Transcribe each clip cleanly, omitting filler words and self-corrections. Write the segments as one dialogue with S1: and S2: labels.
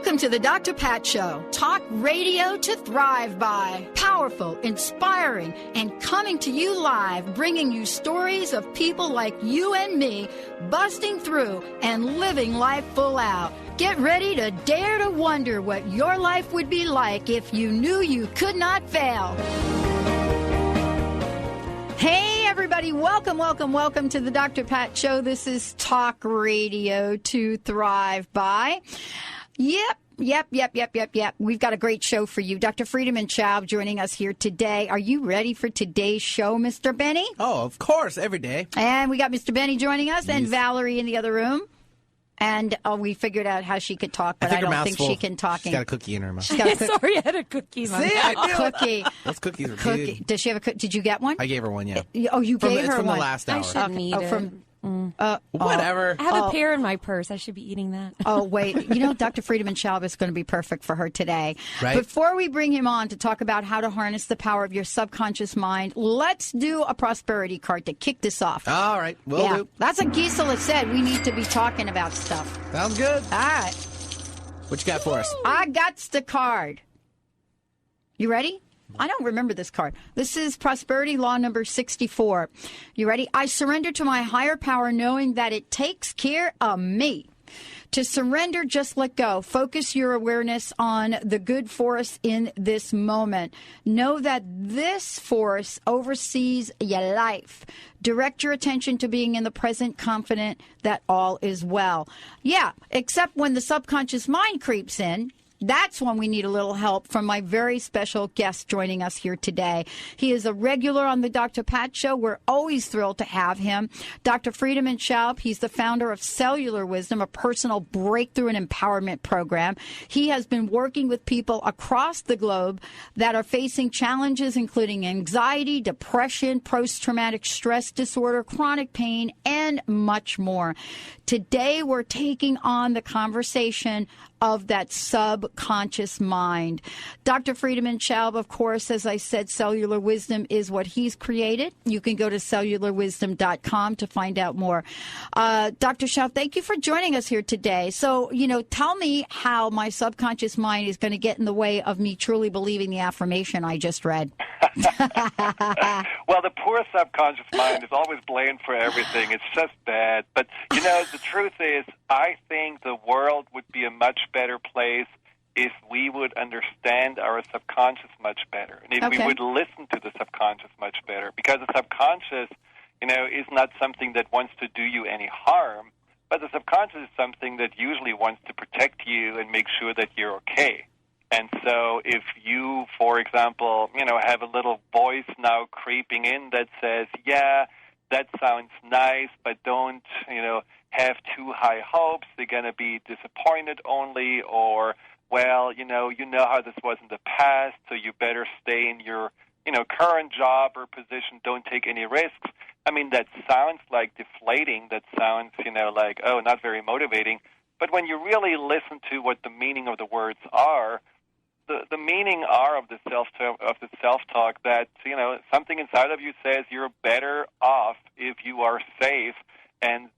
S1: Welcome to the Dr. Pat Show. Talk radio to thrive by. Powerful, inspiring, and coming to you live, bringing you stories of people like you and me, busting through and living life full out. Get ready to dare to wonder what your life would be like if you knew you could not fail. Hey, everybody. Welcome to the Dr. Pat Show. This is Talk Radio to Thrive By. Yep. We've got a great show for you. Dr. Friedemann Schaub joining us here today. Are you ready for today's show, Mr. Benny?
S2: Oh, of course, every day.
S1: And we got Mr. Benny joining us and
S2: Yes.
S1: Valerie in the other room. And we figured out how she could talk, but I don't think she can talk.
S2: She's got a cookie in her mouth.
S1: She's got a
S3: Sorry, I had a cookie.
S2: See, I knew it.
S1: cookie.
S2: Those cookies are
S1: Cookie.
S2: good.
S1: Does she have a cookie? Did you get one?
S2: I gave her one, yeah.
S1: Oh, you gave her
S2: It's from
S1: one.
S2: the last hour.
S3: I shouldn't eat it.
S2: Whatever.
S3: I have a pear in my purse. I should be eating that.
S1: Oh, wait. You know, Dr. Friedemann Schaub is going to be perfect for her today.
S2: Right.
S1: Before we bring him on to talk about how to harness the power of your subconscious mind, let's do a prosperity card to kick this off.
S2: All right, will do.
S1: That's what Gisela said. We need to be talking about stuff.
S2: Sounds good.
S1: All right.
S2: What you got for us?
S1: I got the card. You ready? I don't remember this card. This is Prosperity Law number 64. You ready? I surrender to my higher power knowing that it takes care of me. To surrender, just let go. Focus your awareness on the good force in this moment. Know that this force oversees your life. Direct your attention to being in the present, confident that all is well. Yeah, except when the subconscious mind creeps in. That's when we need a little help from my very special guest joining us here today. He is a regular on the Dr. Pat Show. We're always thrilled to have him. Dr. Friedemann Schaub, he's the founder of Cellular Wisdom, a personal breakthrough and empowerment program. He has been working with people across the globe that are facing challenges including anxiety, depression, post-traumatic stress disorder, chronic pain, and much more. Today, we're taking on the conversation of that subconscious mind. Dr. Friedemann Schaub, of course, as I said, Cellular Wisdom is what he's created. You can go to cellularwisdom.com to find out more. Dr. Schaub, thank you for joining us here today. So, tell me how my subconscious mind is going to get in the way of me truly believing the affirmation I just read.
S4: Well, the poor subconscious mind is always blamed for everything. It's just bad. But, the truth is, I think the world would be a much better place if we would understand our subconscious much better, and if we would listen to the subconscious much better, because the subconscious, is not something that wants to do you any harm, but the subconscious is something that usually wants to protect you and make sure that you're okay. And so if you, for example, have a little voice now creeping in that says, yeah, that sounds nice, but don't, have too high hopes, they're going to be disappointed only, or, well, you know how this was in the past, so you better stay in your, current job or position, don't take any risks. I mean, that sounds like deflating, that sounds, like, oh, not very motivating. But when you really listen to what the meaning of the words are, the meaning are of the self-talk that, something inside of you says you're better off if you are safe and,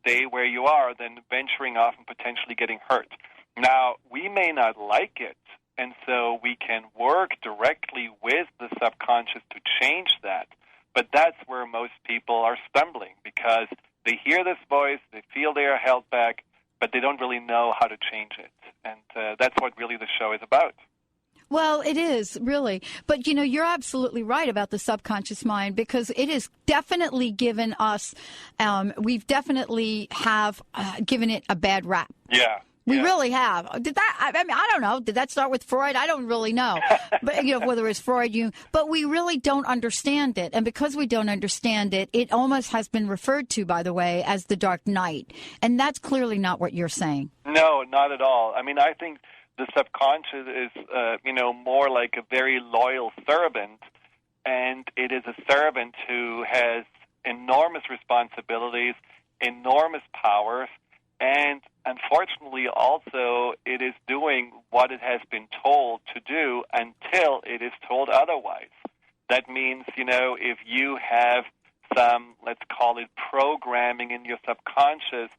S4: stay where you are than venturing off and potentially getting hurt. Now, we may not like it, and so we can work directly with the subconscious to change that. But that's where most people are stumbling, because they hear this voice, they feel they are held back, but they don't really know how to change it. And that's what really the show is about.
S1: Well, it is, really. But, you're absolutely right about the subconscious mind, because it has definitely given us, we've definitely have given it a bad rap.
S4: Yeah.
S1: We really have. I don't know. Did that start with Freud? I don't really know. But whether it's Freud, but we really don't understand it. And because we don't understand it, it almost has been referred to, by the way, as the dark night. And that's clearly not what you're saying.
S4: No, not at all. I mean, I think the subconscious is, more like a very loyal servant, and it is a servant who has enormous responsibilities, enormous powers, and unfortunately also it is doing what it has been told to do until it is told otherwise. That means, if you have some, let's call it programming in your subconscious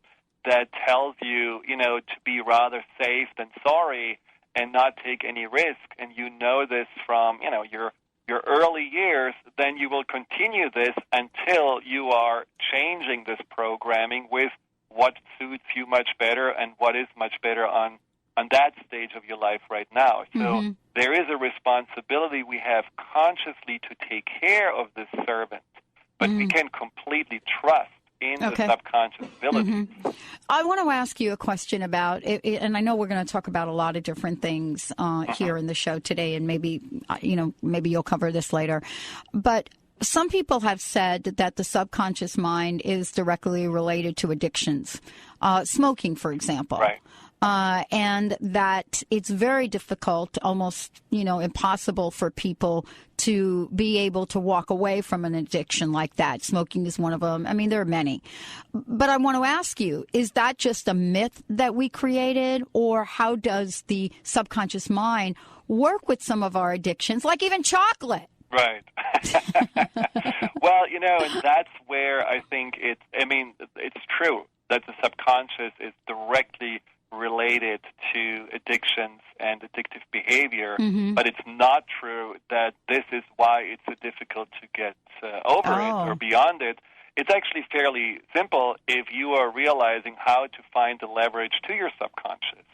S4: that tells you, to be rather safe than sorry and not take any risk, and you know this from, your early years, then you will continue this until you are changing this programming with what suits you much better and what is much better on that stage of your life right now. So there is a responsibility we have consciously to take care of this servant, but we can completely trust in the subconscious ability.
S1: I want to ask you a question about it, and I know we're going to talk about a lot of different things here in the show today, and maybe you'll cover this later. But some people have said that the subconscious mind is directly related to addictions, smoking, for example.
S4: Right.
S1: And that it's very difficult, almost, impossible for people to be able to walk away from an addiction like that. Smoking is one of them. I mean, there are many. But I want to ask you, is that just a myth that we created, or how does the subconscious mind work with some of our addictions, like even chocolate?
S4: Right. Well, and that's where I think it's true that the subconscious is directly related to addictions and addictive behavior, but it's not true that this is why it's so difficult to get over it or beyond it. It's actually fairly simple if you are realizing how to find the leverage to your subconscious.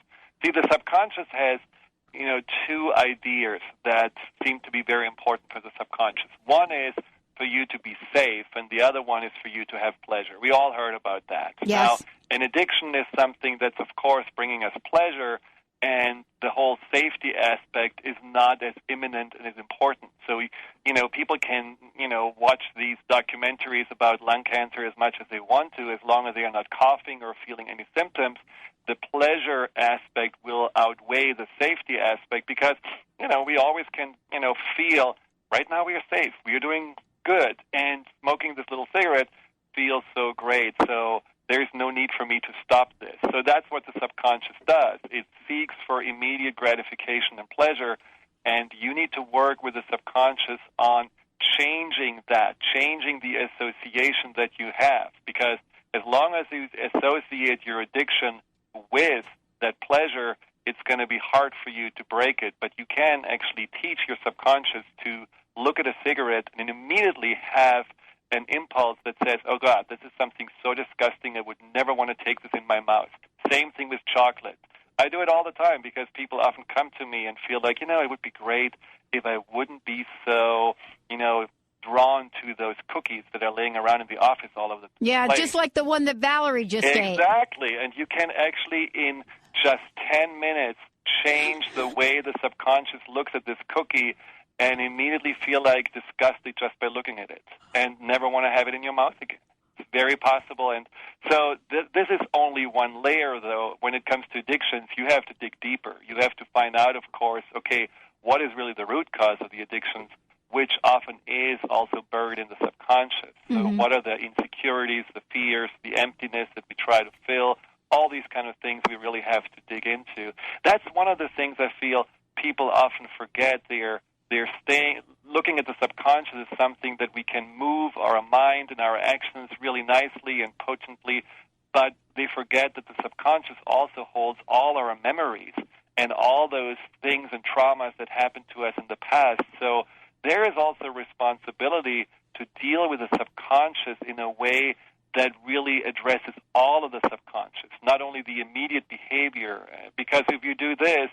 S4: See, the subconscious has, two ideas that seem to be very important for the subconscious. One is for you to be safe, and the other one is for you to have pleasure. We all heard about that.
S1: Yes.
S4: Now, an addiction is something that's, of course, bringing us pleasure, and the whole safety aspect is not as imminent and as important. So, people can, watch these documentaries about lung cancer as much as they want to, as long as they are not coughing or feeling any symptoms. The pleasure aspect will outweigh the safety aspect because, we always can, feel, right now we are safe, we are doing good, and smoking this little cigarette feels so great, so there's no need for me to stop this. So that's what the subconscious does. It seeks for immediate gratification and pleasure, and you need to work with the subconscious on changing the association that you have, because as long as you associate your addiction with that pleasure, it's going to be hard for you to break it. But you can actually teach your subconscious to look at a cigarette and immediately have an impulse that says, oh, God, this is something so disgusting, I would never want to take this in my mouth. Same thing with chocolate. I do it all the time because people often come to me and feel like, it would be great if I wouldn't be so, drawn to those cookies that are laying around in the office all over the place.
S1: Yeah, just like the one that Valerie just ate.
S4: Exactly. And you can actually, in just 10 minutes, change the way the subconscious looks at this cookie and immediately feel like disgusted just by looking at it and never want to have it in your mouth again. It's very possible. And so this is only one layer, though. When it comes to addictions, you have to dig deeper. You have to find out, of course, okay, what is really the root cause of the addictions, which often is also buried in the subconscious. So what are the insecurities, the fears, the emptiness that we try to fill, all these kind of things we really have to dig into. That's one of the things I feel people often forget. They're looking at the subconscious as something that we can move our mind and our actions really nicely and potently, but they forget that the subconscious also holds all our memories and all those things and traumas that happened to us in the past. So there is also responsibility to deal with the subconscious in a way that really addresses all of the subconscious, not only the immediate behavior. Because if you do this,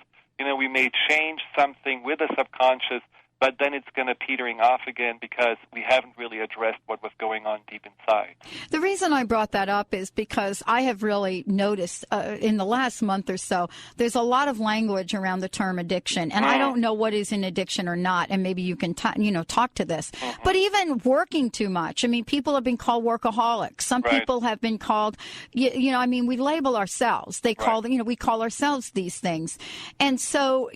S4: we may change something with the subconscious, but then it's going to petering off again because we haven't really addressed what was going on deep inside.
S1: The reason I brought that up is because I have really noticed in the last month or so, there's a lot of language around the term addiction, and I don't know what is an addiction or not, and maybe you can talk to this. But even working too much, people have been called workaholics. Some people have been called, we label ourselves. They call, we call ourselves these things. And so,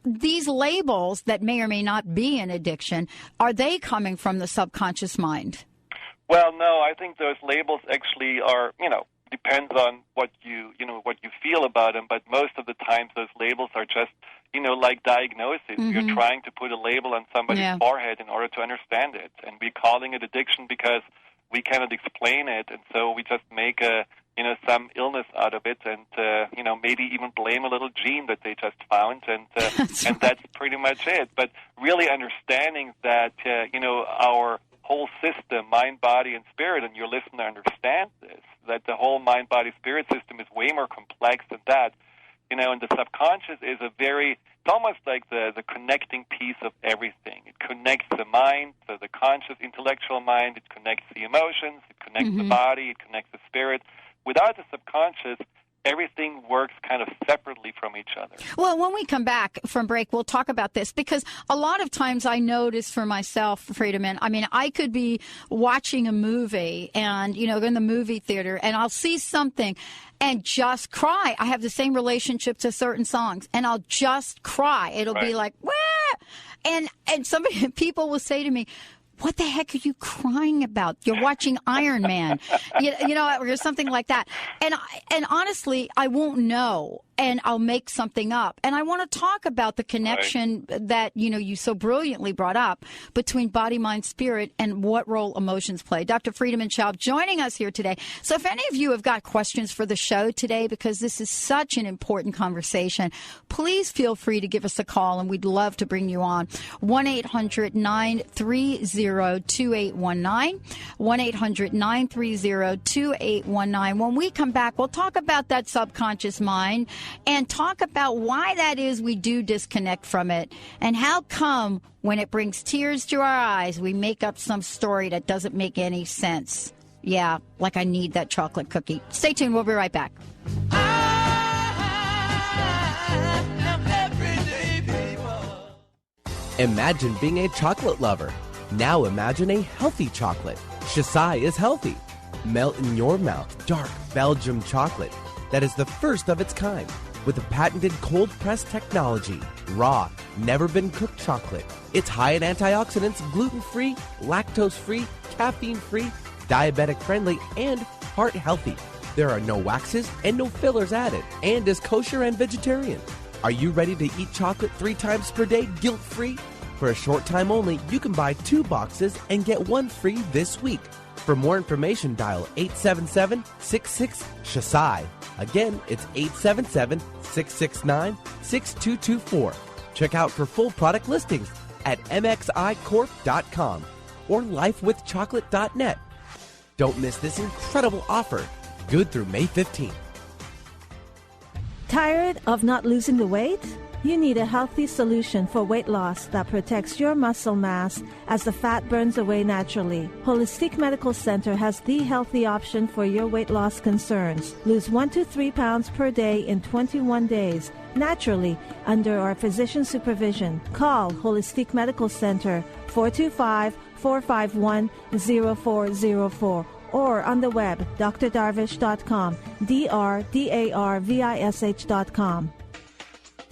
S1: these labels that may or may not be an addiction, are they coming from the subconscious mind?
S4: Well, no, I think those labels actually are, depends on what you feel about them, but most of the times those labels are just, like diagnosis. You're trying to put a label on somebody's forehead in order to understand it, and we're calling it addiction because we cannot explain it, and so we just make a some illness out of it, and maybe even blame a little gene that they just found, and that's pretty much it. But really understanding that our whole system, mind, body, and spirit, and your listener understands this, that the whole mind, body, spirit system is way more complex than that. And the subconscious is it's almost like the connecting piece of everything. It connects the mind, so the conscious intellectual mind, it connects the emotions, it connects the body, it connects the spirit. Without the subconscious, everything works kind of separately from each other.
S1: Well, when we come back from break, we'll talk about this, because a lot of times I notice for myself, Friedemann, I could be watching a movie and, in the movie theater, and I'll see something and just cry. I have the same relationship to certain songs, and I'll just cry. It'll be like, wah! And people will say to me, what the heck are you crying about? You're watching Iron Man, or something like that. And honestly, I won't know, and I'll make something up. And I want to talk about the connection that, you so brilliantly brought up between body, mind, spirit, and what role emotions play. Dr. Friedemann Schaub joining us here today. So if any of you have got questions for the show today, because this is such an important conversation, please feel free to give us a call, and we'd love to bring you on. 1-800-930-2819. 1-800-930-2819. When we come back, we'll talk about that subconscious mind and talk about why that is we do disconnect from it, and how come when it brings tears to our eyes, we make up some story that doesn't make any sense. Yeah, like I need that chocolate cookie. Stay tuned. We'll be right back.
S2: Imagine being a chocolate lover. Now imagine a healthy chocolate. Shasai is healthy. Melt in your mouth dark Belgium chocolate that is the first of its kind, with a patented cold-press technology. Raw, never-been-cooked chocolate. It's high in antioxidants, gluten-free, lactose-free, caffeine-free, diabetic-friendly, and heart-healthy. There are no waxes and no fillers added, and is kosher and vegetarian. Are you ready to eat chocolate 3 times per day, guilt-free? For a short time only, you can buy 2 boxes and get 1 free this week. For more information, dial 877-66-SHASAI. Again, it's 877-669-6224. Check out for full product listings at mxicorp.com or lifewithchocolate.net. Don't miss this incredible offer. Good through May 15th.
S5: Tired of not losing the weight? You need a healthy solution for weight loss that protects your muscle mass as the fat burns away naturally. Holistic Medical Center has the healthy option for your weight loss concerns. Lose 1 to 3 pounds per day in 21 days, naturally, under our physician supervision. Call Holistic Medical Center 425-451-0404 or on the web, drdarvish.com, drdarvish.com.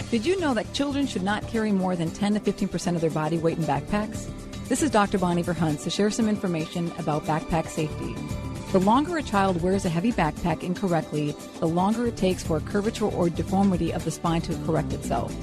S6: Did you know that children should not carry more than 10 to 15% of their body weight in backpacks? This is Dr. Bonnie Verhunt to share some information about backpack safety. The longer a child wears a heavy backpack incorrectly, the longer it takes for a curvature or deformity of the spine to correct itself.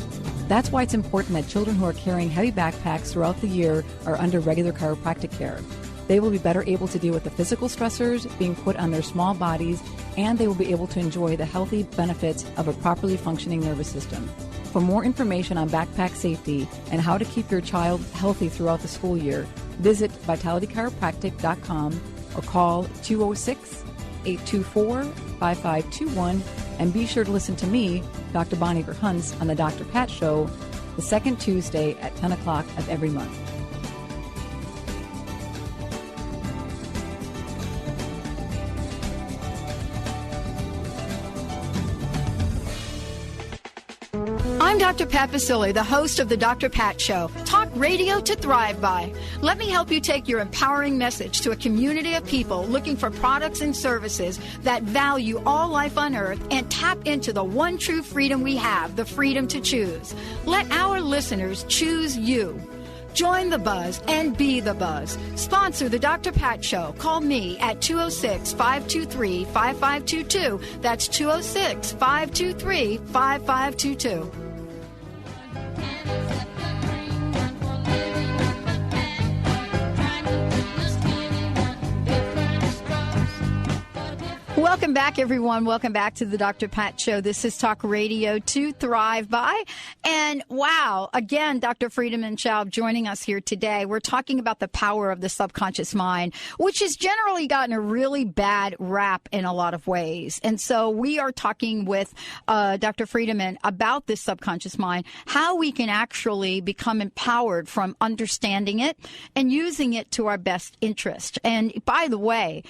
S6: That's why it's important that children who are carrying heavy backpacks throughout the year are under regular chiropractic care. They will be better able to deal with the physical stressors being put on their small bodies, and they will be able to enjoy the healthy benefits of a properly functioning nervous system. For more information on backpack safety and how to keep your child healthy throughout the school year, visit vitalitychiropractic.com or call 206-824-5521, and be sure to listen to me, Dr. Bonnie Verhunt, on the Dr. Pat Show, the second Tuesday at 10 o'clock of every month.
S1: I'm Dr. Pat Basile, the host of the Dr. Pat Show. Talk radio to thrive by. Let me help you take your empowering message to a community of people looking for products and services that value all life on earth and tap into the one true freedom we have, the freedom to choose. Let our listeners choose you. Join the buzz and be the buzz. Sponsor the Dr. Pat Show. Call me at 206-523-5522. That's 206-523-5522. Welcome back, everyone. Welcome back to the Dr. Pat Show. This is Talk Radio to Thrive By. And wow, again, Dr. Friedemann Schaub joining us here today. We're talking about the power of the subconscious mind, which has generally gotten a really bad rap in a lot of ways. And so we are talking with Dr. Friedemann about this subconscious mind, how we can actually become empowered from understanding it and using it to our best interest. And by the way,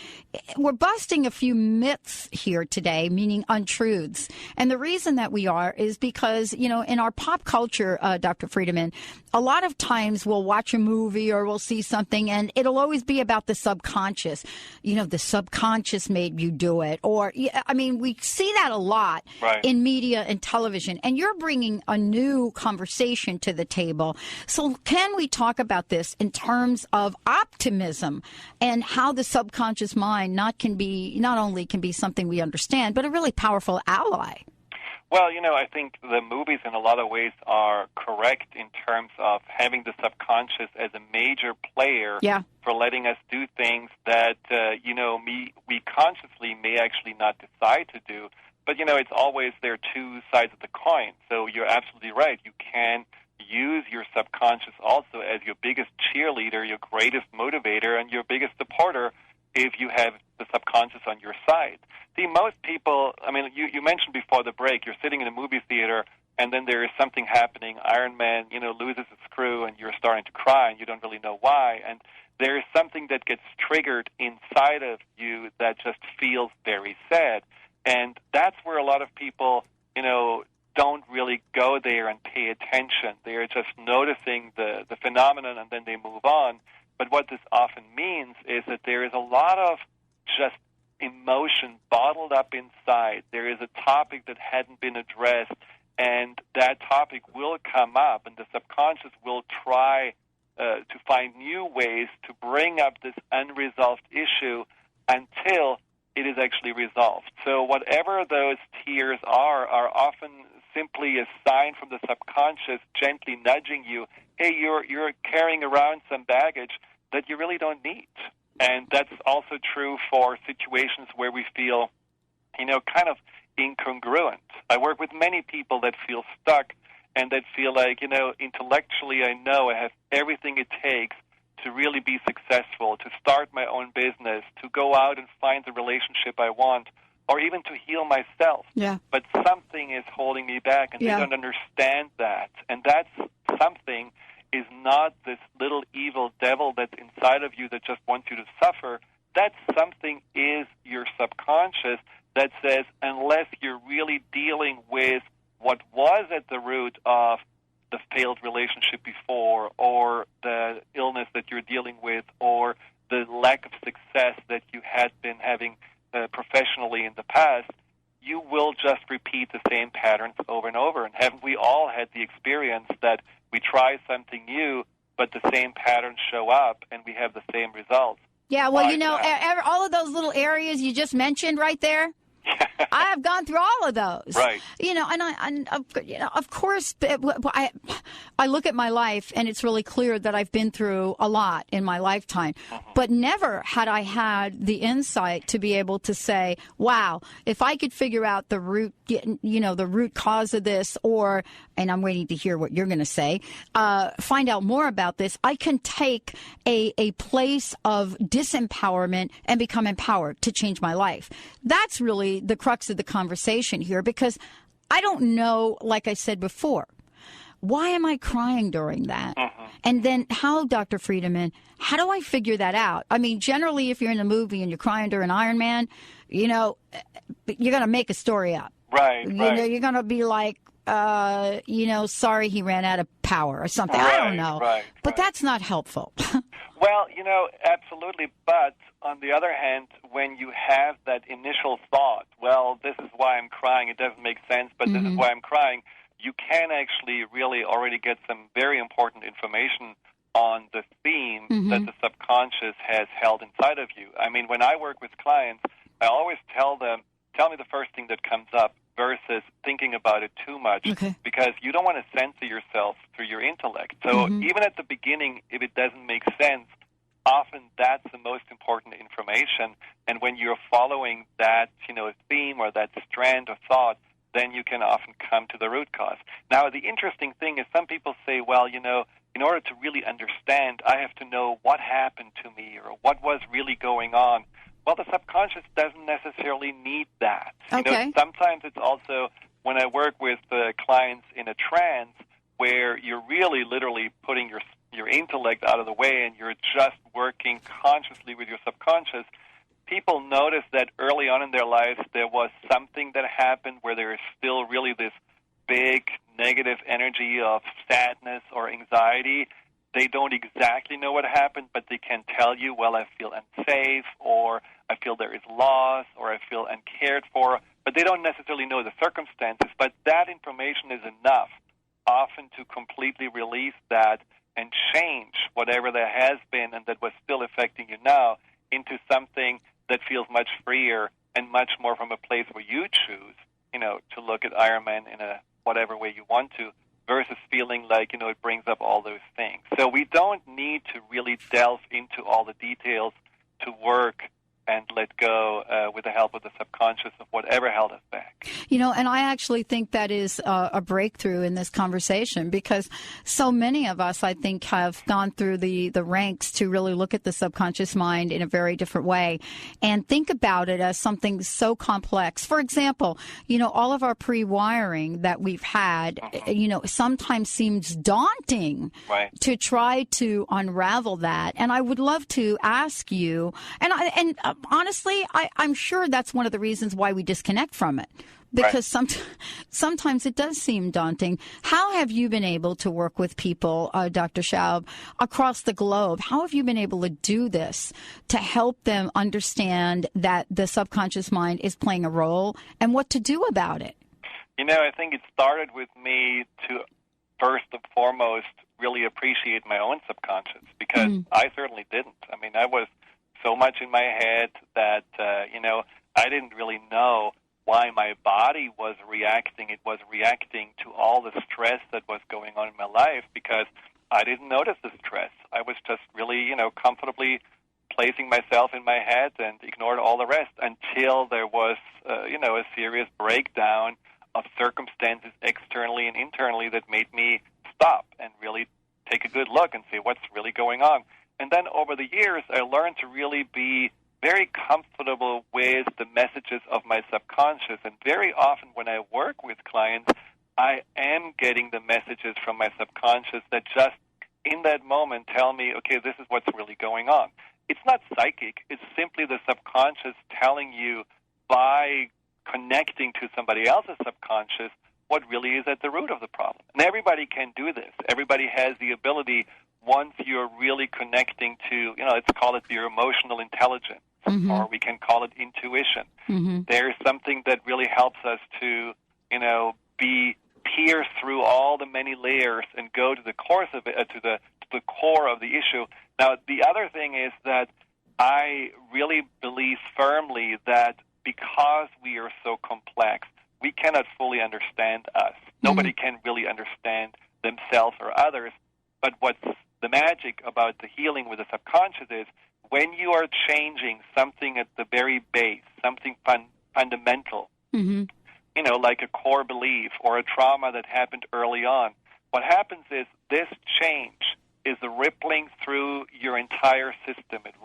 S1: we're busting a few myths here today, meaning untruths. And the reason that we are is because, you know, in our pop culture, Dr. Friedemann, a lot of times we'll watch a movie or we'll see something and it'll always be about the subconscious. You know, the subconscious made you do it. Or, I mean, we see that a lot in media and television. And you're bringing a new conversation to the table. So can we talk about this in terms of optimism and how the subconscious mind not only can be something we understand, but a really powerful ally?
S4: Well, you know, I think the movies in a lot of ways are correct in terms of having the subconscious as a major player for letting us do things that, we consciously may actually not decide to do. But, you know, it's always there are two sides of the coin. So you're absolutely right. You can use your subconscious also as your biggest cheerleader, your greatest motivator, and your biggest supporter if you have the subconscious on your side. See, most people, I mean, you mentioned before the break, you're sitting in a movie theater, and then there is something happening. Iron Man, loses a screw, and you're starting to cry, and you don't really know why. And there is something that gets triggered inside of you that just feels very sad. And that's where a lot of people, don't really go there and pay attention. They're just noticing the phenomenon, and then they move on. But what this often means is that there is a lot of just emotion bottled up inside. There is a topic that hadn't been addressed, and that topic will come up, and the subconscious will try to find new ways to bring up this unresolved issue until it is actually resolved. So whatever those tears are often simply a sign from the subconscious gently nudging you, hey, you're carrying around some baggage that you really don't need. And that's also true for situations where we feel, kind of incongruent. I work with many people that feel stuck and that feel like, intellectually I know I have everything it takes to really be successful, to start my own business, to go out and find the relationship I want, or even to heal myself.
S1: Yeah.
S4: But something is holding me back, and they don't understand that. And that's something is not this little evil devil that's inside of you that just wants you to suffer. That something is your subconscious that says, unless you're really dealing with what was at the root of the failed relationship before, or the illness that you're dealing with, or the lack of success that you had been having professionally in the past, you will just repeat the same patterns over and over. And haven't we all had the experience that we try something new, but the same patterns show up and we have the same results?
S1: Yeah, well, all of those little areas you just mentioned right there, I have gone through all of those.
S4: Right.
S1: Of course, I look at my life and it's really clear that I've been through a lot in my lifetime. But never had I had the insight to be able to say, wow, if I could figure out the root, the root cause of this, and I'm waiting to hear what you're going to say, find out more about this, I can take a place of disempowerment and become empowered to change my life. That's really the crux of the conversation here, because I don't know, like I said before, why am I crying during that? And then how, Dr. Friedemann, how do I figure that out? I mean, generally, if you're in a movie and you're crying during Iron Man, you're going to make a story up.
S4: Right.
S1: You're going to be like, sorry he ran out of power or something. I don't know. But that's not helpful.
S4: Well, absolutely. But on the other hand, when you have that initial thought, well, this is why I'm crying, it doesn't make sense, but this is why I'm crying, you can actually really already get some very important information on the theme that the subconscious has held inside of you. I mean, when I work with clients, I always tell them, tell me the first thing that comes up versus thinking about it too much, because you don't want to censor yourself through your intellect. So even at the beginning, if it doesn't make sense, often that's the most important information And when you're following that, theme or that strand of thought, then you can often come to the root cause. Now, the interesting thing is some people say, well, in order to really understand, I have to know what happened to me or what was really going on. Well, the subconscious doesn't necessarily need that.
S1: Okay.
S4: Sometimes it's also when I work with clients in a trance where you're really literally putting your intellect out of the way and you're just working consciously with your subconscious, people notice that early on in their lives there was something that happened where there is still really this big negative energy of sadness or anxiety. They don't exactly know what happened, but they can tell you, well, I feel unsafe, or I feel there is loss, or I feel uncared for, but they don't necessarily know the circumstances. But that information is enough often to completely release that and change whatever there has been and that was still affecting you now into something that feels much freer and much more from a place where you choose, to look at Iron Man in a whatever way you want to, versus feeling like, it brings up all those things. So we don't need to really delve into all the details to work and let go with the help of the subconscious of whatever held us back.
S1: And I actually think that is a breakthrough in this conversation, because so many of us, I think, have gone through the ranks to really look at the subconscious mind in a very different way and think about it as something so complex. For example, all of our pre-wiring that we've had, sometimes seems daunting to try to unravel that. And I would love to ask you, and honestly, I'm sure that's one of the reasons why we disconnect from it, because sometimes it does seem daunting. How have you been able to work with people, Dr. Schaub, across the globe? How have you been able to do this to help them understand that the subconscious mind is playing a role and what to do about it?
S4: I think it started with me to first and foremost really appreciate my own subconscious, because I certainly didn't. I mean, I was so much in my head that, I didn't really know why my body was reacting. It was reacting to all the stress that was going on in my life because I didn't notice the stress. I was just really, comfortably placing myself in my head and ignored all the rest until there was, a serious breakdown of circumstances externally and internally that made me stop and really take a good look and see what's really going on. And then over the years, I learned to really be very comfortable with the messages of my subconscious. And very often when I work with clients, I am getting the messages from my subconscious that just in that moment tell me, okay, this is what's really going on. It's not psychic. It's simply the subconscious telling you by connecting to somebody else's subconscious what really is at the root of the problem. And everybody can do this. Everybody has the ability, once you're really connecting to, let's call it your emotional intelligence, or we can call it intuition. There's something that really helps us to, pierce through all the many layers and go to the core of it, to the core of the issue. Now, the other thing is that I really believe firmly that because we are so complex, we cannot fully understand us. Nobody can really understand themselves or others. But what's the magic about the healing with the subconscious is when you are changing something at the very base, something fundamental, like a core belief or a trauma that happened early on, what happens is this change is rippling through your entire system. It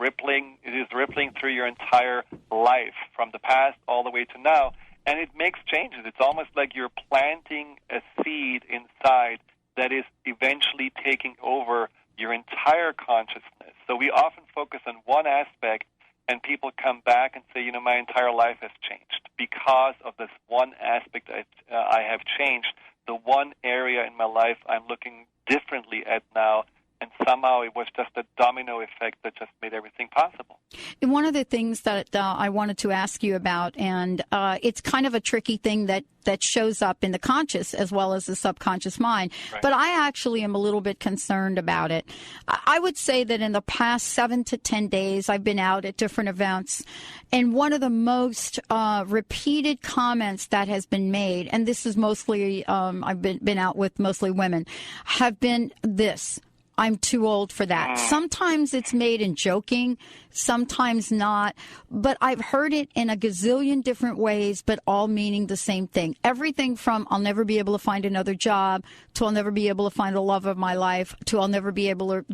S4: is rippling through your entire life from the past all the way to now, and it makes changes. It's almost like you're planting a seed inside that is eventually taking over your entire consciousness. So we often focus on one aspect, and people come back and say, my entire life has changed because of this one aspect I have changed. The one area in my life I'm looking differently at now, and somehow it was just a domino effect that just made everything possible.
S1: And one of the things that I wanted to ask you about, and it's kind of a tricky thing that shows up in the conscious as well as the subconscious mind, but I actually am a little bit concerned about it. I would say that in the past 7 to 10 days, I've been out at different events, and one of the most repeated comments that has been made, and this is mostly, I've been out with mostly women, have been this: I'm too old for that. Sometimes it's made in joking, sometimes not. But I've heard it in a gazillion different ways, but all meaning the same thing. Everything from I'll never be able to find another job to I'll never be able to find the love of my life to I'll never be able to,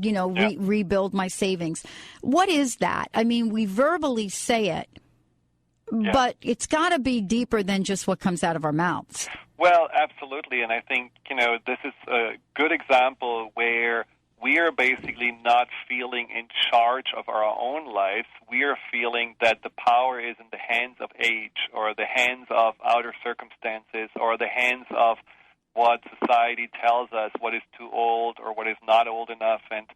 S1: rebuild my savings. What is that? I mean, we verbally say it, but it's got to be deeper than just what comes out of our mouths.
S4: Well, absolutely. And I think, this is a good example where we are basically not feeling in charge of our own lives. We are feeling that the power is in the hands of age or the hands of outer circumstances or the hands of what society tells us, what is too old or what is not old enough, and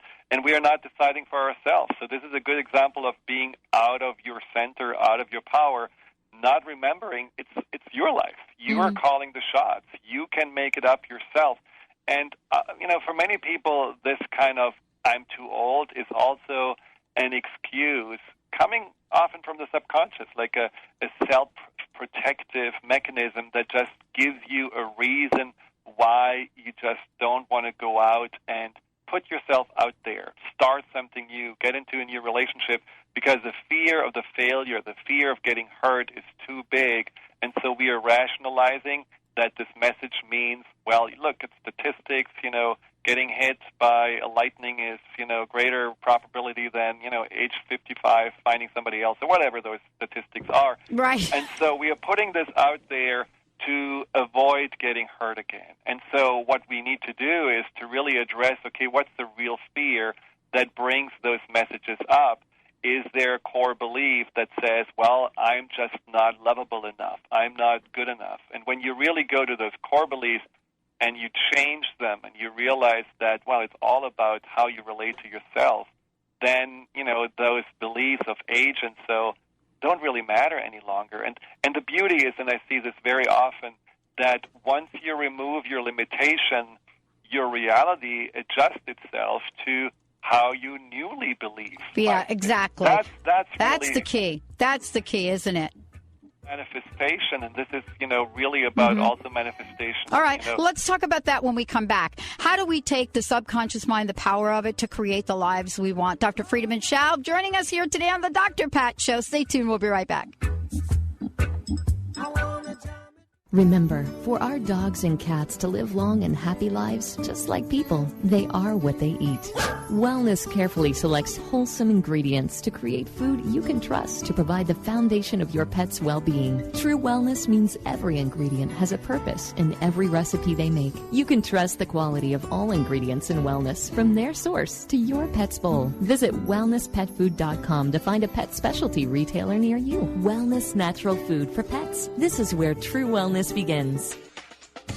S4: we are not deciding for ourselves. So this is a good example of being out of your center, out of your power, not remembering it's your life. You are calling the shots. You can make it up yourself. And, for many people, this kind of I'm too old is also an excuse coming often from the subconscious, like a self-protective mechanism that just gives you a reason why you just don't want to go out and put yourself out there, start something new, get into a new relationship, because the fear of the failure, the fear of getting hurt is too big. And so we are rationalizing that this message means, well, look at statistics, getting hit by a lightning is, greater probability than, age 55 finding somebody else, or whatever those statistics are.
S1: Right.
S4: And so we are putting this out there to avoid getting hurt again. And so what we need to do is to really address, okay, what's the real fear that brings those messages up? Is there a core belief that says, well, I'm just not lovable enough, I'm not good enough? And when you really go to those core beliefs and you change them and you realize that, well, it's all about how you relate to yourself, then, those beliefs of age and so don't really matter any longer. And the beauty is, and I see this very often, that once you remove your limitation, your reality adjusts itself to how you newly believe.
S1: Yeah, exactly.
S4: That's
S1: really the key. That's the key, isn't it?
S4: Manifestation, and this is, really about also manifestation.
S1: All right, let's talk about that when we come back. How do we take the subconscious mind, the power of it, to create the lives we want? Dr. Friedemann Schaub joining us here today on the Dr. Pat Show. Stay tuned. We'll be right back.
S7: Remember, for our dogs and cats to live long and happy lives, just like people, they are what they eat. Wellness carefully selects wholesome ingredients to create food you can trust to provide the foundation of your pet's well-being. True wellness means every ingredient has a purpose in every recipe they make. You can trust the quality of all ingredients in wellness from their source to your pet's bowl. Visit wellnesspetfood.com to find a pet specialty retailer near you. Wellness natural food for pets. This is where true wellness begins.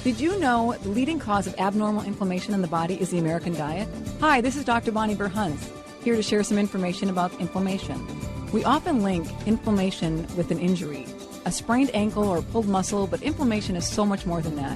S6: Did you know the leading cause of abnormal inflammation in the body is the American diet? Hi, this is Dr. Bonnie Verhunts, here to share some information about inflammation. We often link inflammation with an injury, a sprained ankle or pulled muscle, but inflammation is so much more than that.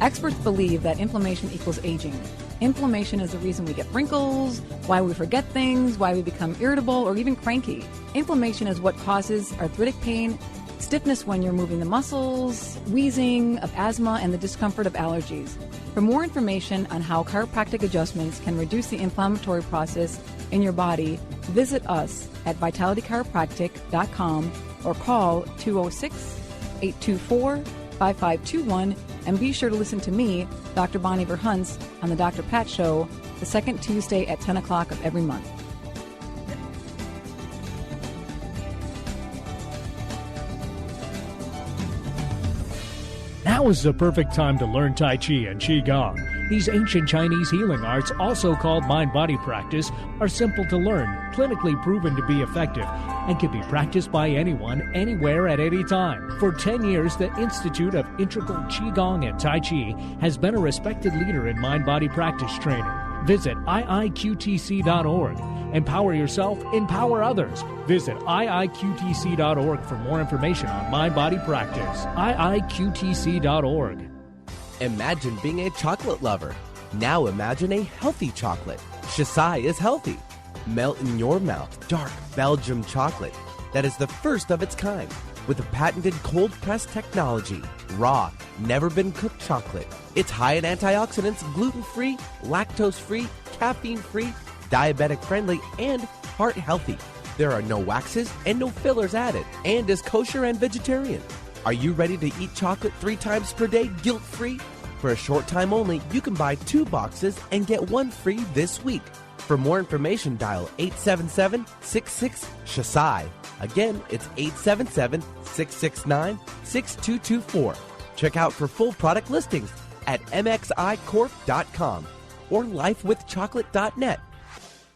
S6: Experts believe that inflammation equals aging. Inflammation is the reason we get wrinkles, why we forget things, why we become irritable or even cranky. Inflammation is what causes arthritic pain, stiffness when you're moving the muscles, wheezing of asthma, and the discomfort of allergies. For more information on how chiropractic adjustments can reduce the inflammatory process in your body, visit us at vitalitychiropractic.com or call 206-824-5521, and be sure to listen to me, Dr. Bonnie Verhunts, on the Dr. Pat Show, the second Tuesday at 10 o'clock of every month.
S8: Now is the perfect time to learn Tai Chi and Qigong. These ancient Chinese healing arts, also called mind-body practice, are simple to learn, clinically proven to be effective, and can be practiced by anyone, anywhere, at any time. For 10 years, the Institute of Integral Qigong and Tai Chi has been a respected leader in mind-body practice training. Visit iiqtc.org. Empower yourself, empower others. Visit iiqtc.org for more information on mind-body practice. iiqtc.org.
S2: Imagine being a chocolate lover. Now imagine a healthy chocolate. Shisai is healthy. Melt in your mouth dark Belgium chocolate that is the first of its kind with a patented cold-press technology. Raw, never-been-cooked chocolate. It's high in antioxidants, gluten-free, lactose-free, caffeine-free, diabetic-friendly, and heart-healthy. There are no waxes and no fillers added, and is kosher and vegetarian. Are you ready to eat chocolate 3 times per day guilt-free? For a short time only, you can buy 2 boxes and get 1 free this week. For more information, dial 877-66-SHASAI. Again, it's 877-669-6224. Check out for full product listings at mxicorp.com or lifewithchocolate.net.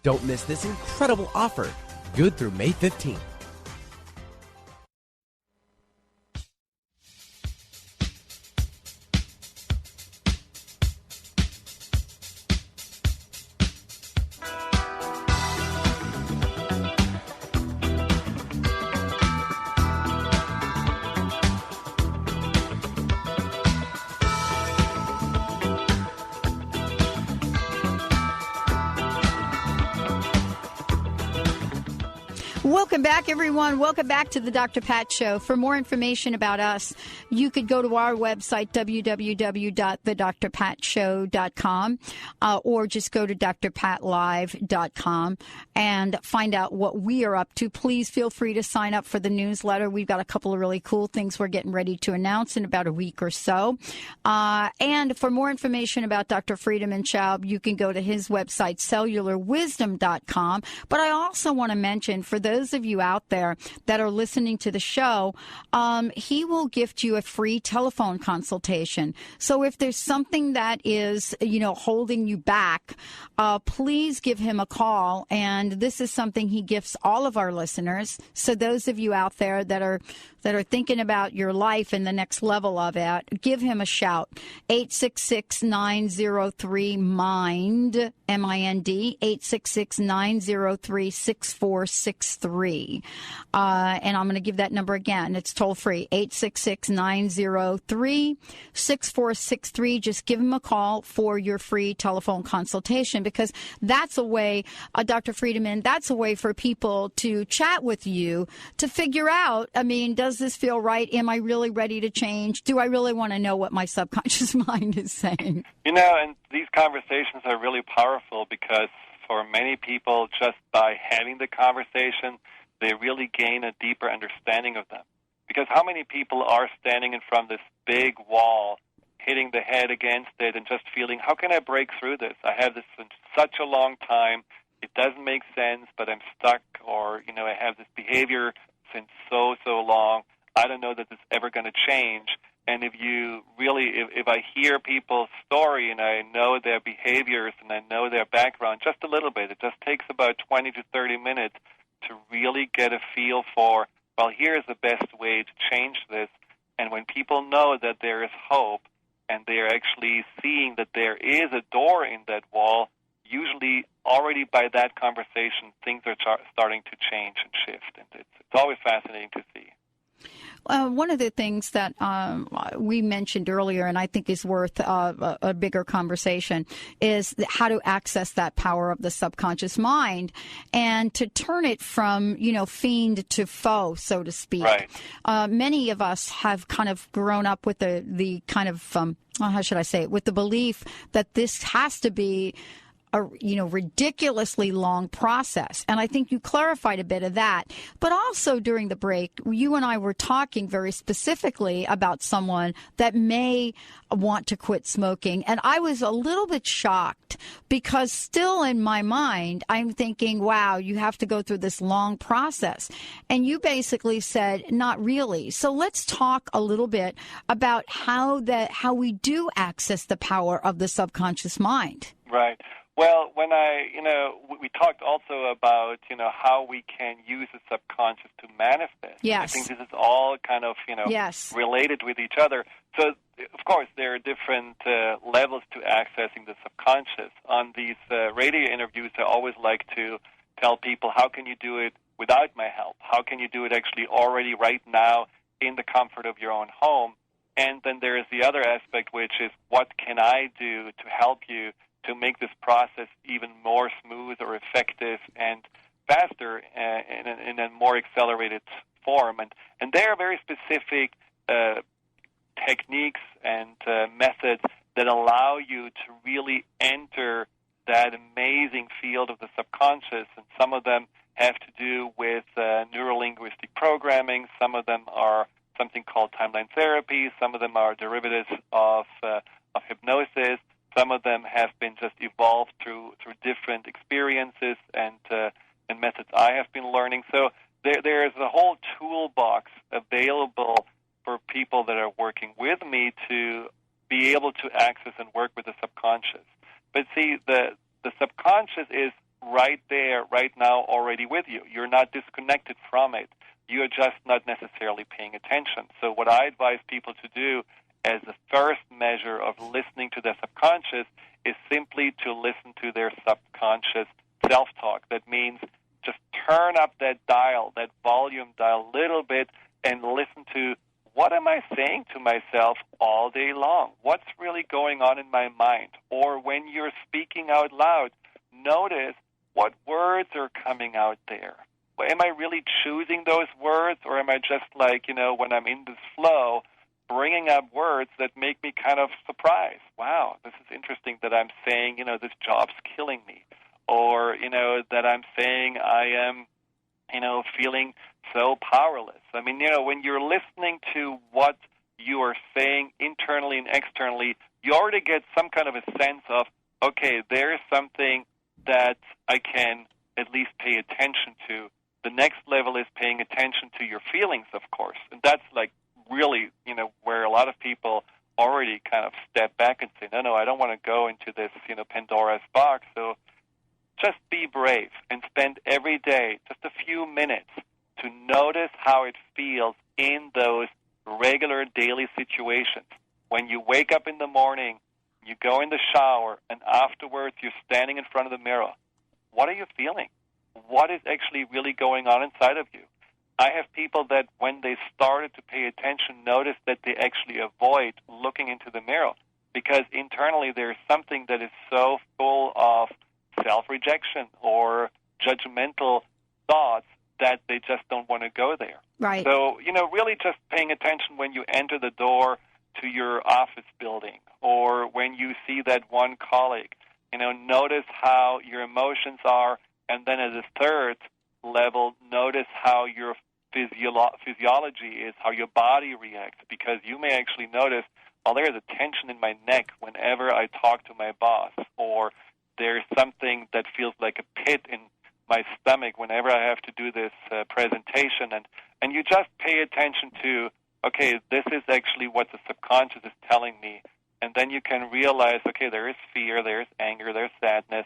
S2: Don't miss this incredible offer. Good through May 15th.
S1: Welcome back, everyone. Welcome back to the Dr. Pat Show. For more information about us, you could go to our website, www.thedrpatshow.com, or just go to drpatlive.com and find out what we are up to. Please feel free to sign up for the newsletter. We've got a couple of really cool things we're getting ready to announce in about a week or so. And for more information about Dr. Friedemann Schaub, you can go to his website, cellularwisdom.com. But I also want to mention, for those of you out there that are listening to the show, he will gift you a free telephone consultation. So if there's something that is, holding you back, please give him a call. And this is something he gifts all of our listeners. So those of you out there that are thinking about your life and the next level of it, give him a shout. 866-903-MIND, M-I-N-D, 866-903-6463. And I'm going to give that number again. It's toll free, 866-903-6463. Just give him a call for your free telephone consultation, because that's a way, Dr. Friedemann, that's a way for people to chat with you to figure out, does this feel right? Am I really ready to change? Do I really want to know what my subconscious mind is saying?
S4: And these conversations are really powerful, because for many people, just by having the conversation, they really gain a deeper understanding of them. Because how many people are standing in front of this big wall, hitting the head against it and just feeling, how can I break through this? I have this for such a long time. It doesn't make sense, but I'm stuck, or, I have this behavior since so long. I don't know that this is ever going to change. And if I hear people's story and I know their behaviors and I know their background just a little bit, it just takes about 20 to 30 minutes to really get a feel for, well, here's the best way to change this. And when people know that there is hope and they're actually seeing that there is a door in that wall, usually already by that conversation, things are starting to change and shift. And it's always fascinating to see.
S1: One of the things that we mentioned earlier, and I think is worth a bigger conversation, is how to access that power of the subconscious mind and to turn it from, fiend to foe, so to speak.
S4: Right.
S1: Many of us have kind of grown up with the kind of, how should I say it, with the belief that this has to be a ridiculously long process. And I think you clarified a bit of that. But also during the break, you and I were talking very specifically about someone that may want to quit smoking. And I was a little bit shocked, because still in my mind, I'm thinking, wow, you have to go through this long process. And you basically said, not really. So let's talk a little bit about how we do access the power of the subconscious mind.
S4: Right. Well, when we talked also about, how we can use the subconscious to manifest.
S1: Yes.
S4: I think this is all kind of,
S1: yes,
S4: related with each other. So, of course, there are different levels to accessing the subconscious. On these radio interviews, I always like to tell people, how can you do it without my help? How can you do it actually already right now in the comfort of your own home? And then there is the other aspect, which is, what can I do to help you to make this process even more smooth or effective and faster in a more accelerated form. And there are very specific techniques and methods that allow you to really enter that amazing field of the subconscious, and some of them have to do with neurolinguistic programming. Some of them are something called timeline therapy. Some of them are derivatives of hypnosis. Some of them have been just evolved through different experiences and methods I have been learning. So there is a whole toolbox available for people that are working with me to be able to access and work with the subconscious. But see, the subconscious is right there, right now, already with you. You're not disconnected from it. You're just not necessarily paying attention. So what I advise people to do as the first measure of listening to their subconscious is simply to listen to their subconscious self-talk. That means just turn up that dial, that volume dial a little bit, and listen to, what am I saying to myself all day long? What's really going on in my mind? Or when you're speaking out loud, notice what words are coming out there. Am I really choosing those words, or am I just like, when I'm in this flow, bringing up words that make me kind of surprised? Wow, this is interesting that I'm saying, this job's killing me. Or, that I'm saying I am, feeling so powerless. I mean, when you're listening to what you are saying internally and externally, you already get some kind of a sense of, okay, there is something that I can at least pay attention to. The next level is paying attention to your feelings, of course. And that's like really, where a lot of people already kind of step back and say, no, I don't want to go into this, Pandora's box. So just be brave and spend every day just a few minutes to notice how it feels in those regular daily situations. When you wake up in the morning, you go in the shower, and afterwards you're standing in front of the mirror. What are you feeling? What is actually really going on inside of you? I have people that when they started to pay attention notice that they actually avoid looking into the mirror because internally there's something that is so full of self-rejection or judgmental thoughts that they just don't want to go there.
S1: Right.
S4: So, really just paying attention when you enter the door to your office building or when you see that one colleague. Notice how your emotions are, and then as a third level, notice how your physiology is, how your body reacts, because you may actually notice, there's a tension in my neck whenever I talk to my boss, or there's something that feels like a pit in my stomach whenever I have to do this presentation. And you just pay attention to, okay, this is actually what the subconscious is telling me. And then you can realize, okay, there is fear, there's anger, there's sadness,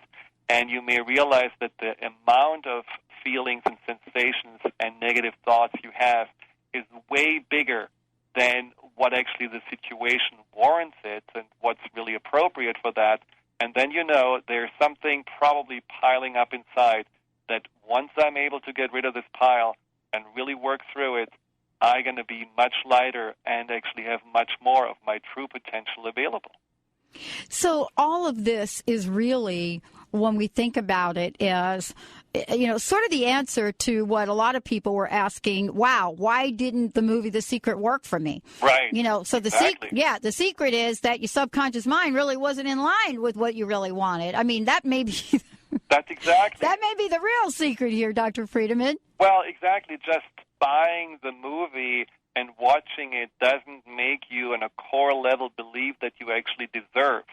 S4: and you may realize that the amount of feelings and sensations and negative thoughts you have is way bigger than what actually the situation warrants it and what's really appropriate for that. And then there's something probably piling up inside that once I'm able to get rid of this pile and really work through it, I'm going to be much lighter and actually have much more of my true potential available.
S1: So all of this is really, when we think about it, is, sort of the answer to what a lot of people were asking, wow, why didn't the movie The Secret work for me?
S4: Right.
S1: So the secret is that your subconscious mind really wasn't in line with what you really wanted. I mean, that may be...
S4: That's exactly.
S1: That may be the real secret here, Dr. Friedemann.
S4: Well, exactly. Just buying the movie and watching it doesn't make you on a core level believe that you actually deserve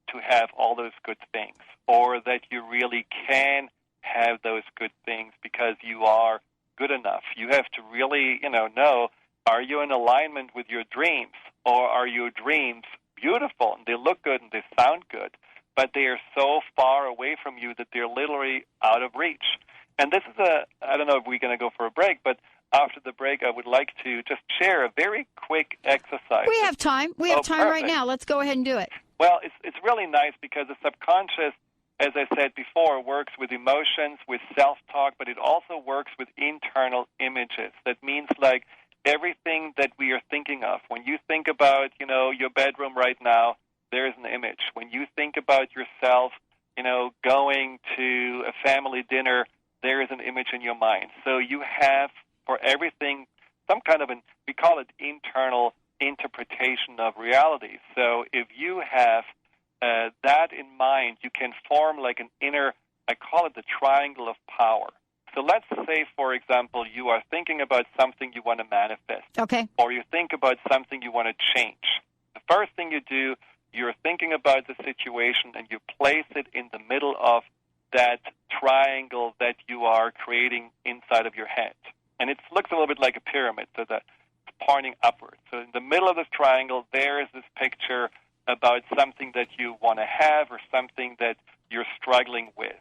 S4: to have all those good things, or that you really can have those good things because you are good enough. You have to really, know, are you in alignment with your dreams, or are your dreams beautiful and they look good and they sound good, but they are so far away from you that they're literally out of reach? And this is I don't know if we're going to go for a break, but after the break, I would like to just share a very quick exercise.
S1: We have time. We have time
S4: perfect.
S1: Right now. Let's go ahead and do it.
S4: Well, it's really nice because the subconscious, as I said before, works with emotions, with self-talk, but it also works with internal images. That means like everything that we are thinking of. When you think about, your bedroom right now, there is an image. When you think about yourself, going to a family dinner, there is an image in your mind. So you have, for everything, some kind of we call it internal interpretation of reality. So if you have that in mind, you can form like an inner, I call it the triangle of power. So let's say, for example, you are thinking about something you want to manifest.
S1: Okay.
S4: Or you think about something you want to change. The first thing you do, you're thinking about the situation and you place it in the middle of that triangle that you are creating inside of your head. And it looks a little bit like a pyramid, so that it's pointing upwards. So in the middle of this triangle, there is this picture about something that you want to have or something that you're struggling with.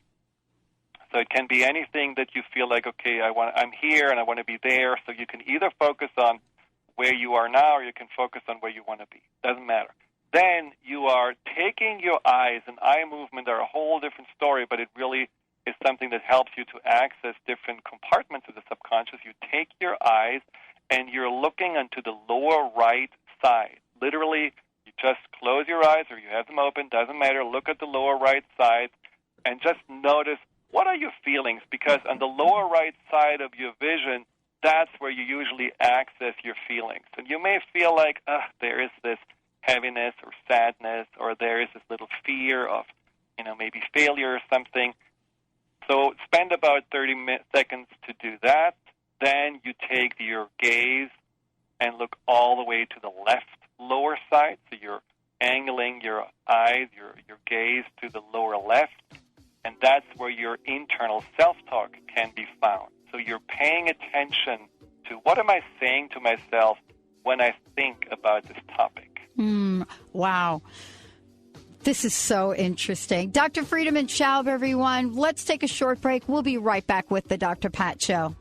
S4: So it can be anything that you feel like, okay, I'm here and I want to be there. So you can either focus on where you are now or you can focus on where you want to be. Doesn't matter. Then you are taking your eyes, and eye movement are a whole different story, but it really is something that helps you to access different compartments of the subconscious. You take your eyes and you're looking into the lower right side. Literally, you just close your eyes or you have them open, doesn't matter. Look at the lower right side and just notice, what are your feelings? Because on the lower right side of your vision, that's where you usually access your feelings. And you may feel like, there is this heaviness or sadness, or there is this little fear of, maybe failure or something. So spend about 30 seconds to do that. Then you take your gaze and look all the way to the left lower side. So you're angling your eyes, your gaze to the lower left. And that's where your internal self-talk can be found. So you're paying attention to what am I saying to myself when I think about this topic.
S1: Wow. This is so interesting. Dr. Friedemann Schaub, everyone. Let's take a short break. We'll be right back with the Dr. Pat Show.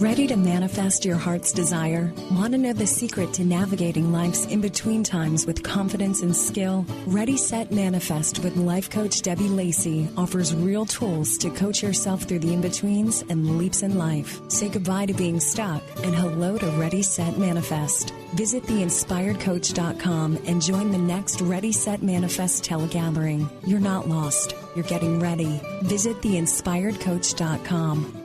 S9: Ready to manifest your heart's desire? Want to know the secret to navigating life's in-between times with confidence and skill? Ready, Set, Manifest with life coach Debbie Lacey offers real tools to coach yourself through the in-betweens and leaps in life. Say goodbye to being stuck and hello to Ready, Set, Manifest. Visit theinspiredcoach.com and join the next Ready, Set, Manifest telegathering. You're not lost. You're getting ready. Visit theinspiredcoach.com.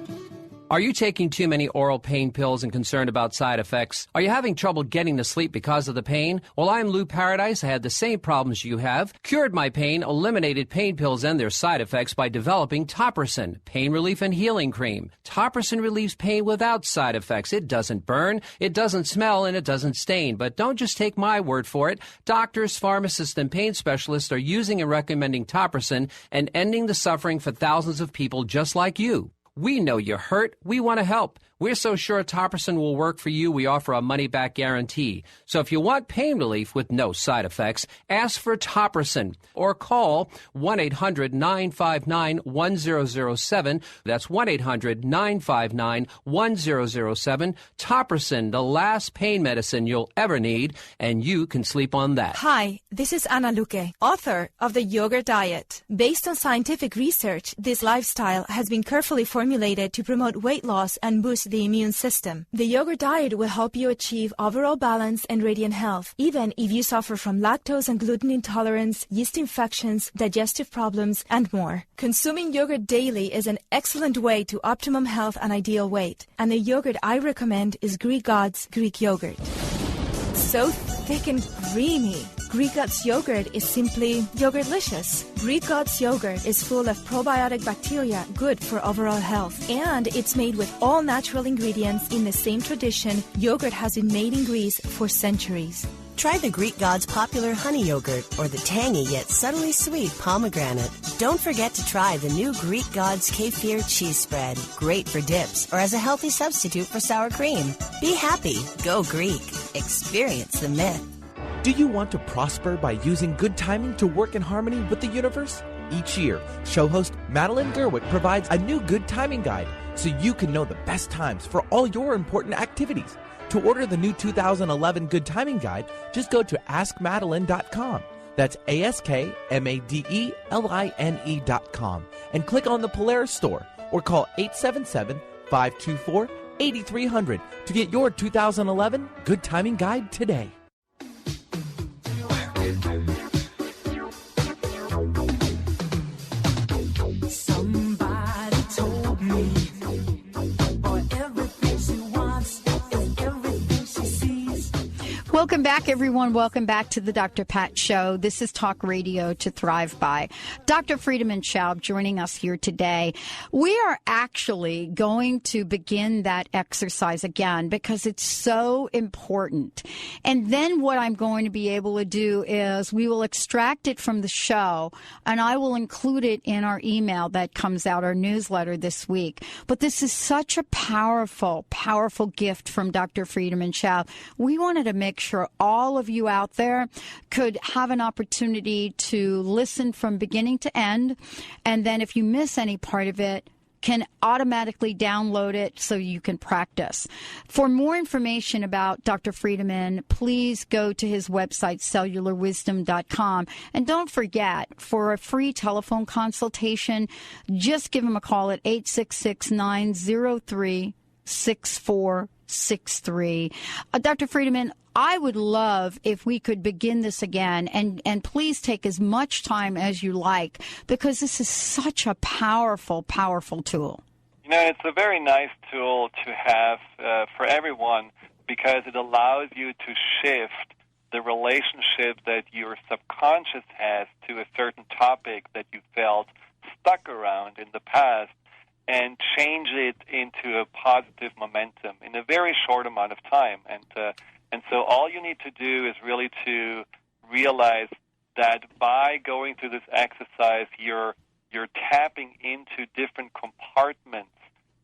S10: Are you taking too many oral pain pills and concerned about side effects? Are you having trouble getting to sleep because of the pain? Well, I'm Lou Paradise. I had the same problems you have. Cured my pain, eliminated pain pills and their side effects by developing Topricin, pain relief and healing cream. Topricin relieves pain without side effects. It doesn't burn, it doesn't smell, and it doesn't stain. But don't just take my word for it. Doctors, pharmacists, and pain specialists are using and recommending Topricin and ending the suffering for thousands of people just like you. We know you're hurt. We want to help. We're so sure Topricin will work for you, we offer a money-back guarantee. So if you want pain relief with no side effects, ask for Topricin or call 1-800-959-1007. That's 1-800-959-1007. Topricin, the last pain medicine you'll ever need, and you can sleep on that.
S11: Hi, this is Ana Luque, author of The Yogurt Diet. Based on scientific research, this lifestyle has been carefully formulated to promote weight loss and boost the immune system. The yogurt diet will help you achieve overall balance and radiant health, even if you suffer from lactose and gluten intolerance, yeast infections, digestive problems, and more. Consuming yogurt daily is an excellent way to optimum health and ideal weight. And the yogurt I recommend is Greek God's Greek yogurt. So thick and creamy. Greek God's yogurt is simply yogurtlicious. Greek God's yogurt is full of probiotic bacteria good for overall health. And it's made with all natural ingredients in the same tradition yogurt has been made in Greece for centuries.
S12: Try the Greek God's popular honey yogurt or the tangy yet subtly sweet pomegranate. Don't forget to try the new Greek God's kefir cheese spread. Great for dips or as a healthy substitute for sour cream. Be happy. Go Greek. Experience the myth.
S2: Do you want to prosper by using good timing to work in harmony with the universe? Each year, show host Madeline Gerwick provides a new good timing guide so you can know the best times for all your important activities. To order the new 2011 Good Timing Guide, just go to AskMadeline.com. That's AskMadeline.com and click on the Polaris store or call 877-524-8300 to get your 2011 Good Timing Guide today.
S13: Somebody told me, boy, everything she wants.
S1: Welcome back, everyone. Welcome back to the Dr. Pat Show. This is Talk Radio to Thrive By. Dr. Friedemann Schaub joining us here today. We are actually going to begin that exercise again because it's so important. And then what I'm going to be able to do is we will extract it from the show, and I will include it in our email that comes out, our newsletter this week. But this is such a powerful, powerful gift from Dr. Friedemann Schaub. We wanted to make sure all of you out there could have an opportunity to listen from beginning to end. And then if you miss any part of it, can automatically download it so you can practice. For more information about Dr. Friedemann, please go to his website, cellularwisdom.com. And don't forget, for a free telephone consultation, just give him a call at 866-903-6463. Dr. Friedemann, I would love if we could begin this again, and please take as much time as you like, because this is such a powerful, powerful tool.
S4: You know, it's a very nice tool to have for everyone because it allows you to shift the relationship that your subconscious has to a certain topic that you felt stuck around in the past and change it into a positive momentum in a very short amount of time. And so all you need to do is really to realize that by going through this exercise, you're tapping into different compartments,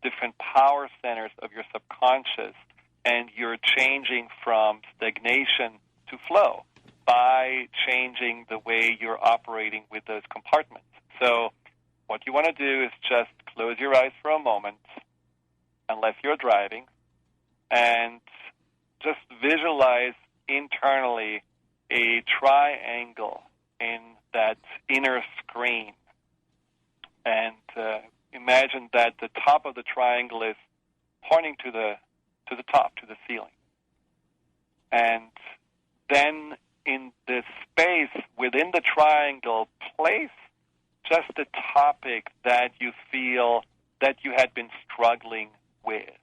S4: different power centers of your subconscious, and you're changing from stagnation to flow by changing the way you're operating with those compartments. So what you want to do is just close your eyes for a moment, unless you're driving, and just visualize internally a triangle in that inner screen. And imagine that the top of the triangle is pointing to the top, to the ceiling. And then in the space within the triangle, place just a topic that you feel that you had been struggling with.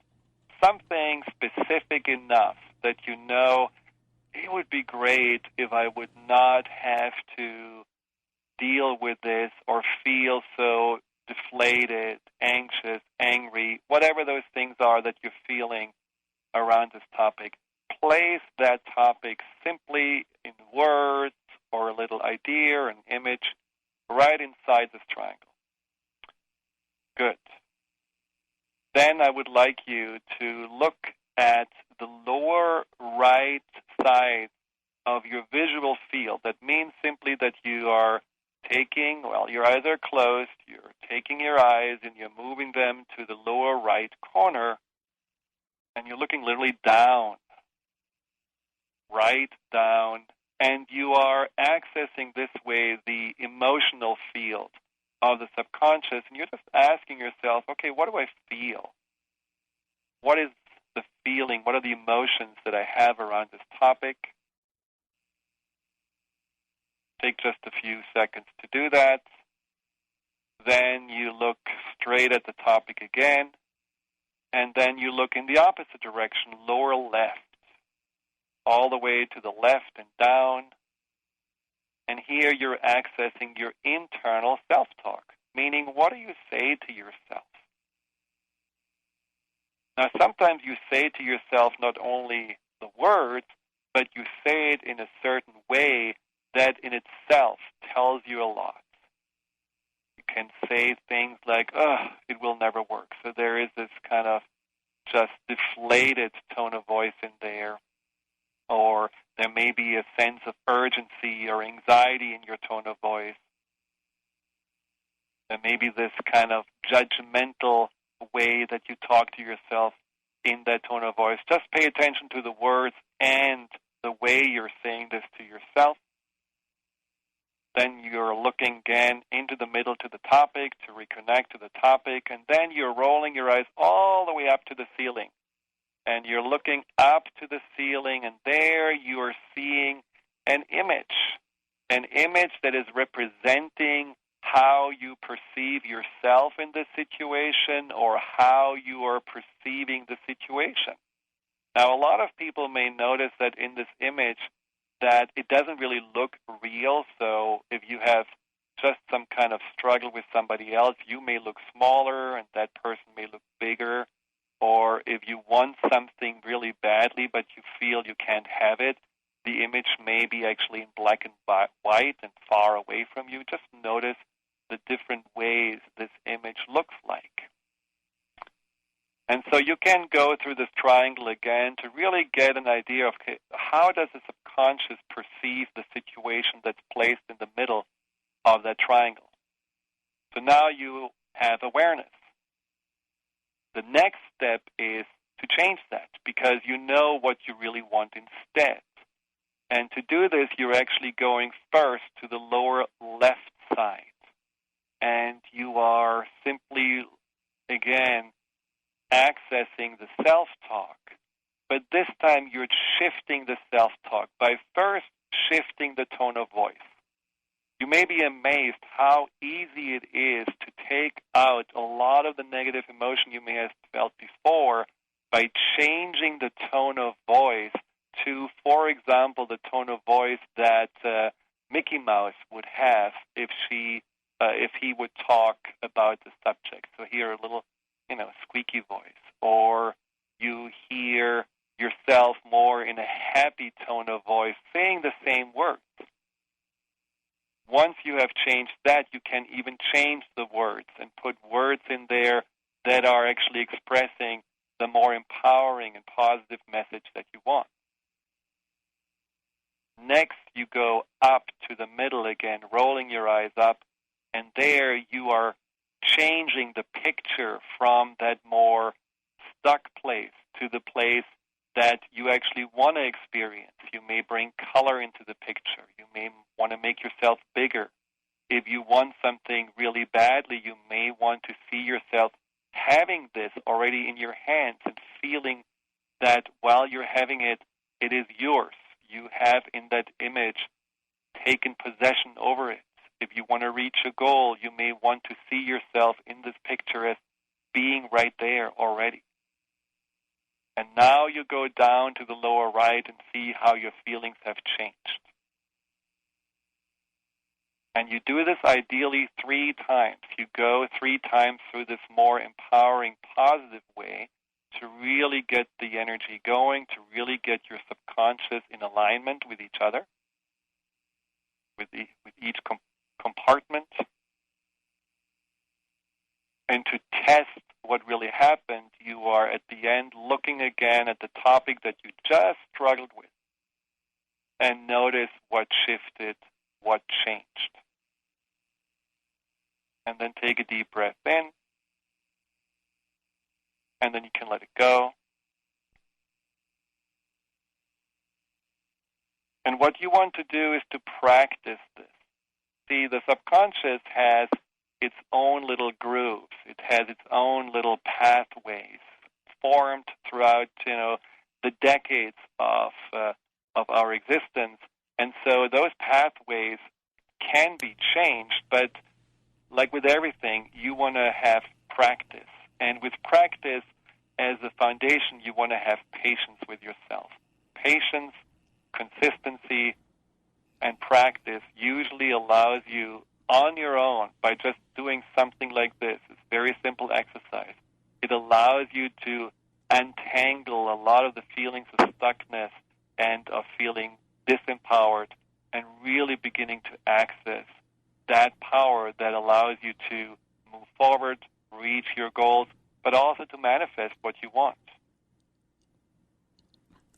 S4: Something specific enough that you know it would be great if I would not have to deal with this or feel so deflated, anxious, angry, whatever those things are that you're feeling around this topic. Place that topic simply in words or a little idea or an image right inside this triangle. Good. Then I would like you to look at the lower right side of your visual field. That means simply that you are taking, your eyes are closed, you're taking your eyes and you're moving them to the lower right corner, and you're looking literally down, right down, and you are accessing this way the emotional field of the subconscious, and you're just asking yourself, okay, what do I feel? What is the feeling? What are the emotions that I have around this topic? Take just a few seconds to do that. Then you look straight at the topic again, and then you look in the opposite direction, lower left, all the way to the left and down. And here you're accessing your internal self-talk, meaning what do you say to yourself? Now, sometimes you say to yourself not only the words, but you say it in a certain way that in itself tells you a lot. You can say things like, it will never work. So there is this kind of just deflated tone of voice in there. Or there may be a sense of urgency or anxiety in your tone of voice. There may be this kind of judgmental way that you talk to yourself in that tone of voice. Just pay attention to the words and the way you're saying this to yourself. Then you're looking again into the middle to the topic to reconnect to the topic, and then you're rolling your eyes all the way up to the ceiling. And you're looking up to the ceiling, and there you are seeing an image that is representing how you perceive yourself in this situation or how you are perceiving the situation. Now, a lot of people may notice that in this image that it doesn't really look real. So if you have just some kind of struggle with somebody else, you may look smaller and that person may look bigger. Or if you want something really badly but you feel you can't have it, the image may be actually in black and white and far away from you. Just notice the different ways this image looks like. And so you can go through this triangle again to really get an idea of how does the subconscious perceive the situation that's placed in the middle of that triangle. So now you have awareness. The next step is to change that because you know what you really want instead. And to do this, you're actually going first to the lower left side. And you are simply, again, accessing the self-talk. But this time you're shifting the self-talk by first shifting the tone of voice. You may be amazed how easy it is to take out a lot of the negative emotion you may have felt before by changing the tone of voice to, for example, the tone of voice that Mickey Mouse would have if he would talk about the subject. So here a little squeaky voice, or you hear yourself more in a happy tone of voice saying the same words. Once you have changed that, you can even change the words and put words in there that are actually expressing the more empowering and positive message that you want. Next, you go up to the middle again, rolling your eyes up, and there you are changing the picture from that more stuck place to the place that you actually want to experience. You may bring color into the picture. You may want to make yourself bigger. If you want something really badly, you may want to see yourself having this already in your hands and feeling that while you're having it, it is yours. You have in that image taken possession over it. If you want to reach a goal, you may want to see yourself in this picture as being right there already. And now you go down to the lower right and see how your feelings have changed. And you do this ideally 3 times. You go 3 times through this more empowering, positive way to really get the energy going, to really get your subconscious in alignment with each other, with each compartment, and to test what really happened, you are at the end looking again at the topic that you just struggled with and notice what shifted, what changed. And then take a deep breath in, and then you can let it go. And what you want to do is to practice this. See, the subconscious has its own little grooves. It has its own little pathways formed throughout, the decades of our existence. And so those pathways can be changed, but like with everything, you want to have practice. And with practice as a foundation, you want to have patience with yourself. Patience, consistency, and practice usually allows you on your own by just doing something like this. It's very simple exercise. It allows you to untangle a lot of the feelings of stuckness and of feeling disempowered and really beginning to access that power that allows you to move forward, reach your goals, but also to manifest what you want.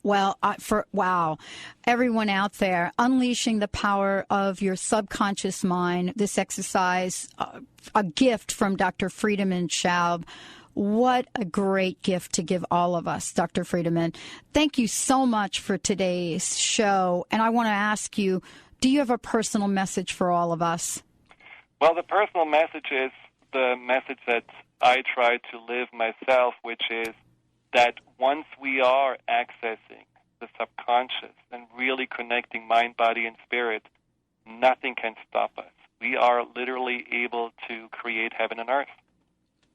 S1: Well, wow, everyone out there, unleashing the power of your subconscious mind, this exercise, a gift from Dr. Friedemann Schaub. What a great gift to give all of us, Dr. Friedemann. Thank you so much for today's show. And I want to ask you, do you have a personal message for all of us?
S4: Well, the personal message is the message that I try to live myself, which is that once we are accessing the subconscious and really connecting mind, body, and spirit, nothing can stop us. We are literally able to create heaven and earth.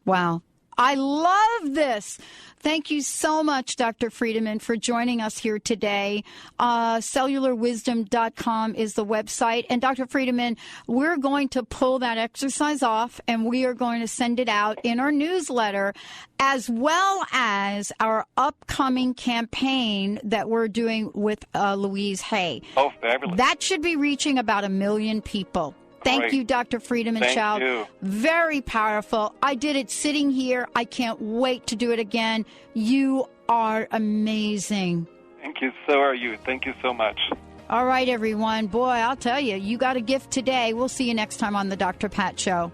S1: Wow. I love this. Thank you so much, Dr. Friedemann, for joining us here today. CellularWisdom.com is the website. And Dr. Friedemann, we're going to pull that exercise off, and we are going to send it out in our newsletter, as well as our upcoming campaign that we're doing with Louise Hay.
S4: Oh, fabulous.
S1: That should be reaching about 1 million people. Thank you, Dr. Friedemann Schaub.
S4: Thank you.
S1: Very powerful. I did it sitting here. I can't wait to do it again. You are amazing.
S4: Thank you. So are you. Thank you so much.
S1: All right, everyone. Boy, I'll tell you, you got a gift today. We'll see you next time on the Dr. Pat Show.